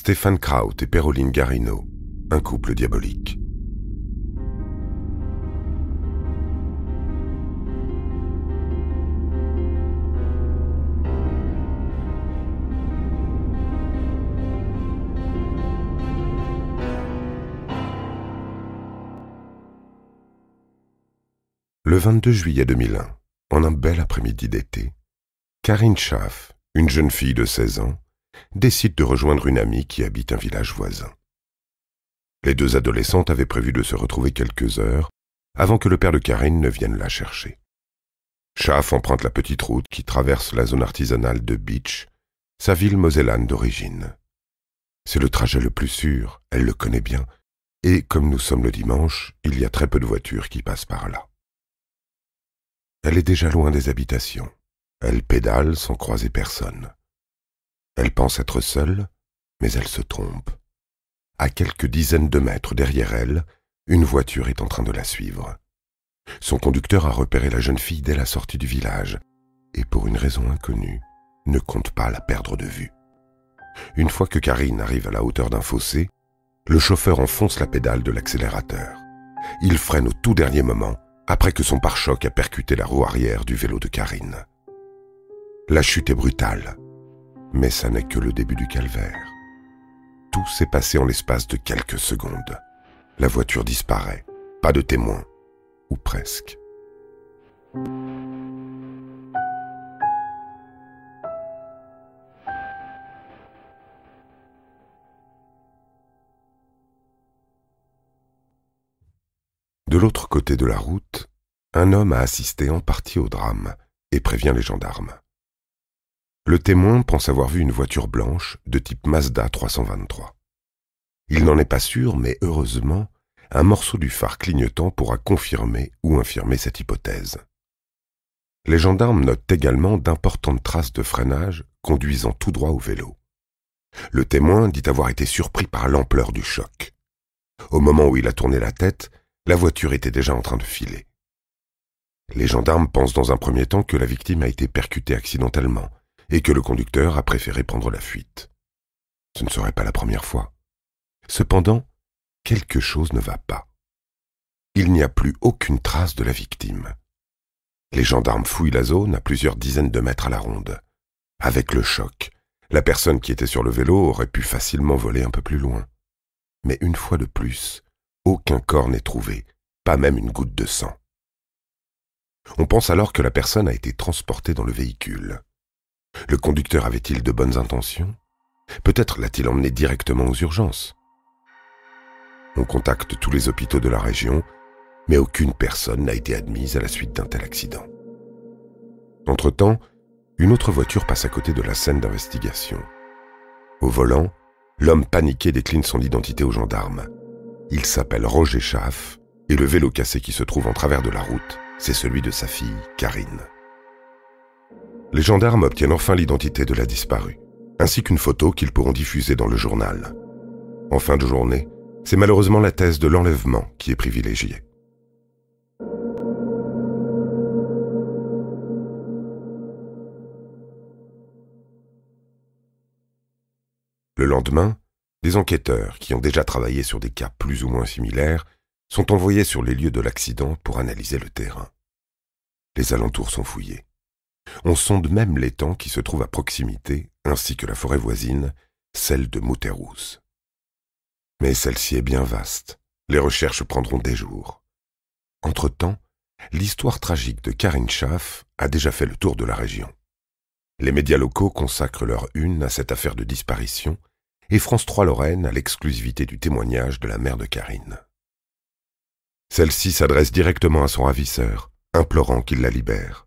Stéphane Kraut et Péroline Garino, un couple diabolique. Le 22 juillet 2001, en un bel après-midi d'été, Karine Schaaf, une jeune fille de 16 ans, décide de rejoindre une amie qui habite un village voisin. Les deux adolescentes avaient prévu de se retrouver quelques heures avant que le père de Karine ne vienne la chercher. Schaaf emprunte la petite route qui traverse la zone artisanale de Bitche, sa ville mosellane d'origine. C'est le trajet le plus sûr, elle le connaît bien, et comme nous sommes le dimanche, il y a très peu de voitures qui passent par là. Elle est déjà loin des habitations. Elle pédale sans croiser personne. Elle pense être seule, mais elle se trompe. À quelques dizaines de mètres derrière elle, une voiture est en train de la suivre. Son conducteur a repéré la jeune fille dès la sortie du village et, pour une raison inconnue, ne compte pas la perdre de vue. Une fois que Karine arrive à la hauteur d'un fossé, le chauffeur enfonce la pédale de l'accélérateur. Il freine au tout dernier moment, après que son pare-choc a percuté la roue arrière du vélo de Karine. La chute est brutale, mais ça n'est que le début du calvaire. Tout s'est passé en l'espace de quelques secondes. La voiture disparaît, pas de témoin, ou presque. De l'autre côté de la route, un homme a assisté en partie au drame et prévient les gendarmes. Le témoin pense avoir vu une voiture blanche de type Mazda 323. Il n'en est pas sûr, mais heureusement, un morceau du phare clignotant pourra confirmer ou infirmer cette hypothèse. Les gendarmes notent également d'importantes traces de freinage conduisant tout droit au vélo. Le témoin dit avoir été surpris par l'ampleur du choc. Au moment où il a tourné la tête, la voiture était déjà en train de filer. Les gendarmes pensent dans un premier temps que la victime a été percutée accidentellement et que le conducteur a préféré prendre la fuite. Ce ne serait pas la première fois. Cependant, quelque chose ne va pas. Il n'y a plus aucune trace de la victime. Les gendarmes fouillent la zone à plusieurs dizaines de mètres à la ronde. Avec le choc, la personne qui était sur le vélo aurait pu facilement voler un peu plus loin. Mais une fois de plus, aucun corps n'est trouvé, pas même une goutte de sang. On pense alors que la personne a été transportée dans le véhicule. Le conducteur avait-il de bonnes intentions? Peut-être l'a-t-il emmené directement aux urgences. On contacte tous les hôpitaux de la région, mais aucune personne n'a été admise à la suite d'un tel accident. Entre-temps, une autre voiture passe à côté de la scène d'investigation. Au volant, l'homme paniqué décline son identité aux gendarmes. Il s'appelle Roger Schaaf, et le vélo cassé qui se trouve en travers de la route, c'est celui de sa fille, Karine. Les gendarmes obtiennent enfin l'identité de la disparue, ainsi qu'une photo qu'ils pourront diffuser dans le journal. En fin de journée, c'est malheureusement la thèse de l'enlèvement qui est privilégiée. Le lendemain, des enquêteurs qui ont déjà travaillé sur des cas plus ou moins similaires sont envoyés sur les lieux de l'accident pour analyser le terrain. Les alentours sont fouillés. On sonde même l'étang qui se trouve à proximité, ainsi que la forêt voisine, celle de Mouterrousse. Mais celle-ci est bien vaste. Les recherches prendront des jours. Entre-temps, l'histoire tragique de Karine Schaaf a déjà fait le tour de la région. Les médias locaux consacrent leur une à cette affaire de disparition et France 3 Lorraine à l'exclusivité du témoignage de la mère de Karine. Celle-ci s'adresse directement à son ravisseur, implorant qu'il la libère.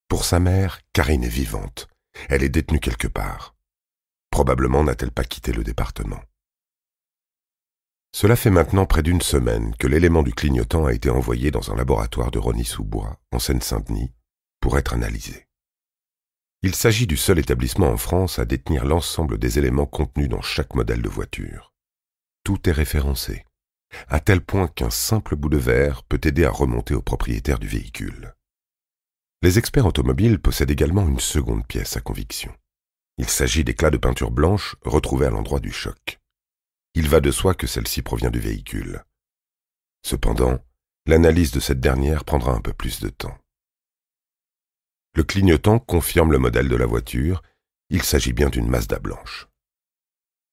Pour sa mère, Karine est vivante. Elle est détenue quelque part. Probablement n'a-t-elle pas quitté le département. Cela fait maintenant près d'une semaine que l'élément du clignotant a été envoyé dans un laboratoire de Rosny-sous-Bois, en Seine-Saint-Denis, pour être analysé. Il s'agit du seul établissement en France à détenir l'ensemble des éléments contenus dans chaque modèle de voiture. Tout est référencé, à tel point qu'un simple bout de verre peut aider à remonter au propriétaire du véhicule. Les experts automobiles possèdent également une seconde pièce à conviction. Il s'agit d'éclats de peinture blanche retrouvés à l'endroit du choc. Il va de soi que celle-ci provient du véhicule. Cependant, l'analyse de cette dernière prendra un peu plus de temps. Le clignotant confirme le modèle de la voiture, il s'agit bien d'une Mazda blanche.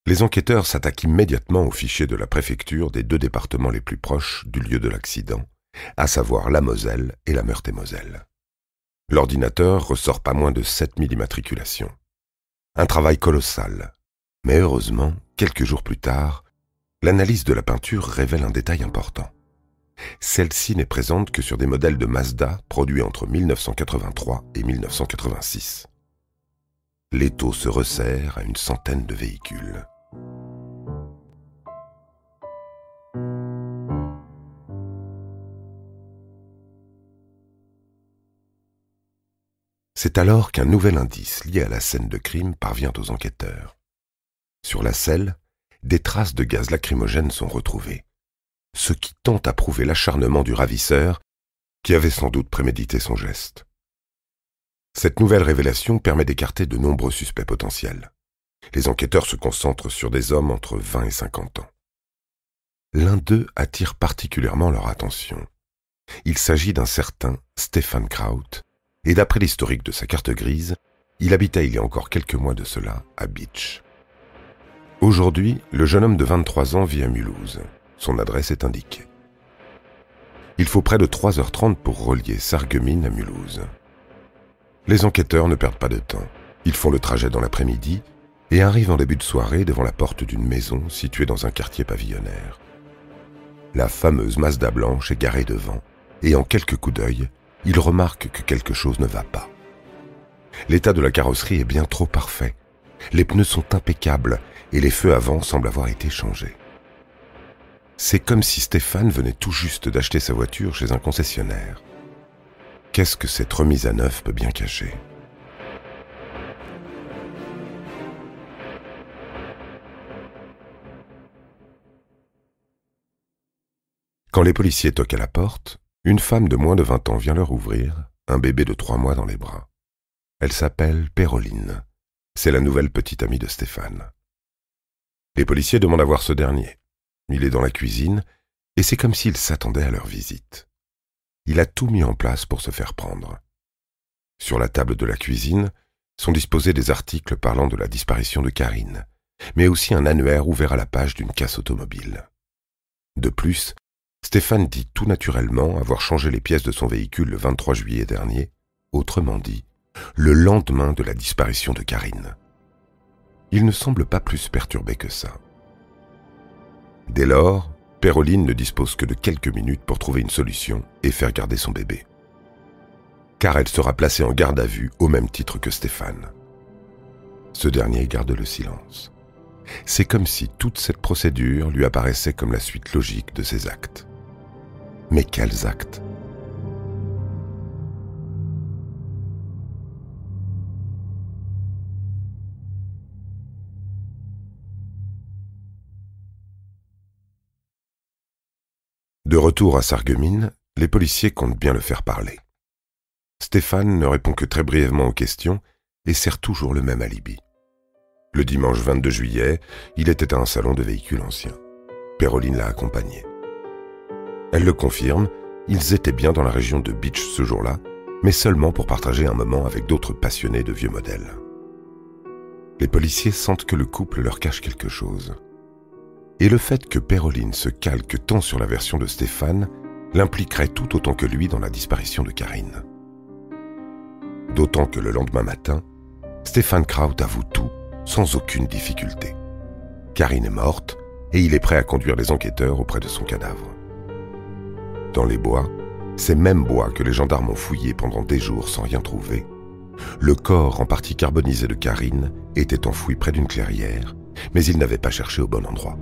Les enquêteurs s'attaquent immédiatement aux fichiers de la préfecture des 2 départements les plus proches du lieu de l'accident, à savoir la Moselle et la Meurthe-et-Moselle. L'ordinateur ressort pas moins de 7000 immatriculations. Un travail colossal, mais heureusement, quelques jours plus tard, l'analyse de la peinture révèle un détail important. Celle-ci n'est présente que sur des modèles de Mazda produits entre 1983 et 1986. L'étau se resserre à une centaine de véhicules. C'est alors qu'un nouvel indice lié à la scène de crime parvient aux enquêteurs. Sur la selle, des traces de gaz lacrymogène sont retrouvées, ce qui tend à prouver l'acharnement du ravisseur qui avait sans doute prémédité son geste. Cette nouvelle révélation permet d'écarter de nombreux suspects potentiels. Les enquêteurs se concentrent sur des hommes entre 20 et 50 ans. L'un d'eux attire particulièrement leur attention. Il s'agit d'un certain Stefan Kraut, et d'après l'historique de sa carte grise, il habitait il y a encore quelques mois de cela à Bitche. Aujourd'hui, le jeune homme de 23 ans vit à Mulhouse. Son adresse est indiquée. Il faut près de 3h30 pour relier Sarreguemines à Mulhouse. Les enquêteurs ne perdent pas de temps. Ils font le trajet dans l'après-midi et arrivent en début de soirée devant la porte d'une maison située dans un quartier pavillonnaire. La fameuse Mazda blanche est garée devant et en quelques coups d'œil, ils remarquent que quelque chose ne va pas. L'état de la carrosserie est bien trop parfait. Les pneus sont impeccables et les feux avant semblent avoir été changés. C'est comme si Stéphane venait tout juste d'acheter sa voiture chez un concessionnaire. Qu'est-ce que cette remise à neuf peut bien cacher ? Quand les policiers toquent à la porte, une femme de moins de 20 ans vient leur ouvrir, un bébé de 3 mois dans les bras. Elle s'appelle Péroline. C'est la nouvelle petite amie de Stéphane. Les policiers demandent à voir ce dernier. Il est dans la cuisine et c'est comme s'il s'attendait à leur visite. Il a tout mis en place pour se faire prendre. Sur la table de la cuisine sont disposés des articles parlant de la disparition de Karine, mais aussi un annuaire ouvert à la page d'une casse automobile. De plus, Stéphane dit tout naturellement avoir changé les pièces de son véhicule le 23 juillet dernier, autrement dit, le lendemain de la disparition de Karine. Il ne semble pas plus perturbé que ça. Dès lors, Péroline ne dispose que de quelques minutes pour trouver une solution et faire garder son bébé. Car elle sera placée en garde à vue au même titre que Stéphane. Ce dernier garde le silence. C'est comme si toute cette procédure lui apparaissait comme la suite logique de ses actes. Mais quels actes ? De retour à Sarreguemines, les policiers comptent bien le faire parler. Stéphane ne répond que très brièvement aux questions et sert toujours le même alibi. Le dimanche 22 juillet, il était à un salon de véhicules anciens. Péroline l'a accompagné. Elle le confirme, ils étaient bien dans la région de Bitche ce jour-là, mais seulement pour partager un moment avec d'autres passionnés de vieux modèles. Les policiers sentent que le couple leur cache quelque chose. Et le fait que Péroline se calque tant sur la version de Stéphane l'impliquerait tout autant que lui dans la disparition de Karine. D'autant que le lendemain matin, Stefan Kraut avoue tout, sans aucune difficulté. Karine est morte et il est prêt à conduire les enquêteurs auprès de son cadavre. Dans les bois, ces mêmes bois que les gendarmes ont fouillés pendant des jours sans rien trouver, le corps en partie carbonisé de Karine était enfoui près d'une clairière, mais ils n'avaient pas cherché au bon endroit.